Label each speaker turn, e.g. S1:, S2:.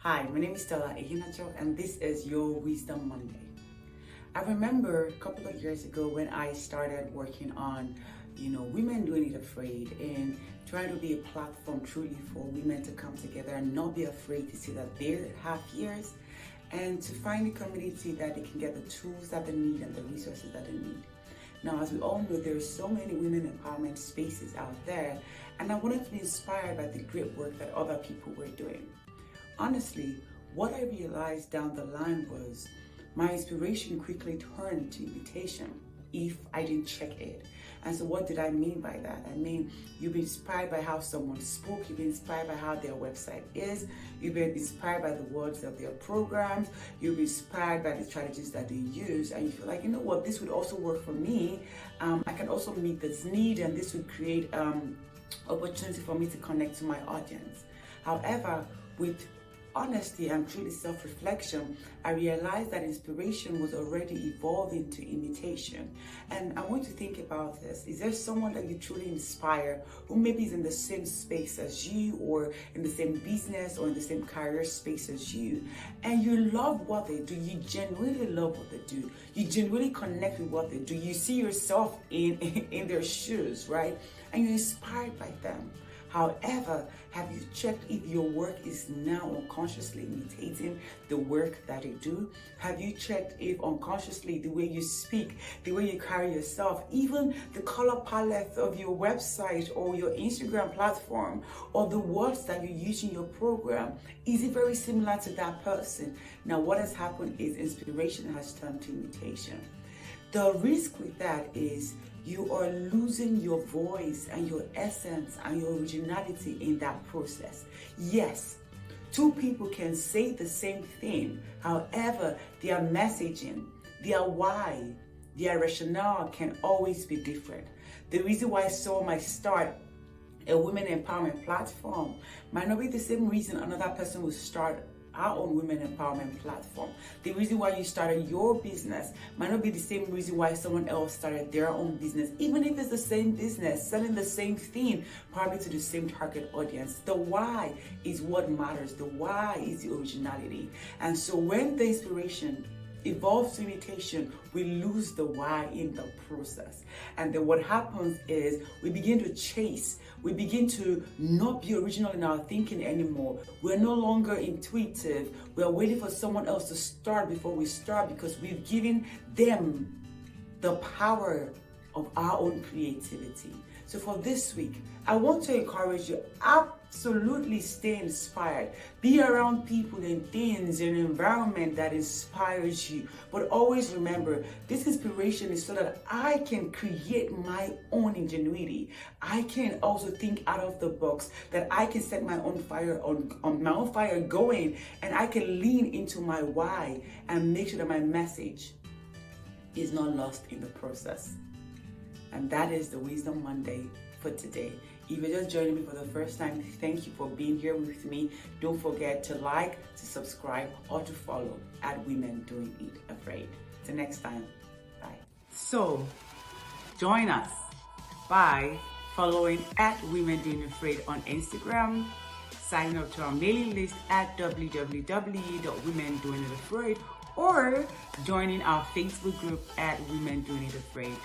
S1: Hi, my name is Stella, Ihenacho, and this is your Wisdom Monday. I remember a couple of years ago when I started working on, women doing it afraid and trying to be a platform truly for women to come together and not be afraid to say that they have fears and to find a community that they can get the tools that they need and the resources that they need. Now, as we all know, there are so many women empowerment spaces out there, and I wanted to be inspired by the great work that other people were doing. Honestly, what I realized down the line was my inspiration quickly turned to imitation if I didn't check it. And so what did I mean by that? I mean, you've been inspired by how someone spoke, you've been inspired by how their website is, you've been inspired by the words of their programs, you've been inspired by the strategies that they use, and you feel like, you know what, this would also work for me. I can also meet this need, and this would create opportunity for me to connect to my audience. However, with honesty and truly self-reflection, I realized that inspiration was already evolving to imitation. And I want you to think about this. Is there someone that you truly inspire who maybe is in the same space as you, or in the same business, or in the same career space as you, and you love what they do? You genuinely love what they do. You genuinely connect with what they do. You see yourself in their shoes, right? And you're inspired by them. However, have you checked if your work is now unconsciously imitating the work that you do? Have you checked if unconsciously the way you speak, the way you carry yourself, even the color palette of your website or your Instagram platform, or the words that you use in your program, is it very similar to that person? Now, what has happened is inspiration has turned to imitation. The risk with that is you are losing your voice and your essence and your originality in that process. Yes, two people can say the same thing. However, their messaging, their why, their rationale can always be different. The reason why someone might start a women empowerment platform might not be the same reason another person will start our own women empowerment platform. The reason why you started your business might not be the same reason why someone else started their own business, even if it's the same business, selling the same thing, probably to the same target audience. The why is what matters. The why is the originality. And so when the inspiration evolves to imitation, we lose the why in the process. And then what happens is we begin to chase, we begin to not be original in our thinking anymore. We're no longer intuitive. We're waiting for someone else to start before we start, because we've given them the power of our own creativity. So for this week, I want to encourage you, absolutely stay inspired. Be around people and things and environment that inspires you. But always remember, this inspiration is so that I can create my own ingenuity. I can also think out of the box, that I can set my own fire on my own fire going, and I can lean into my why and make sure that my message is not lost in the process. And that is the Wisdom Monday for today. If you're just joining me for the first time, thank you for being here with me. Don't forget to like, to subscribe, or to follow at Women Doing It Afraid. Till next time, bye. So, join us by following at Women Doing It Afraid on Instagram, sign up to our mailing list at www.womendoingitafraid, or joining our Facebook group at Women Doing It Afraid.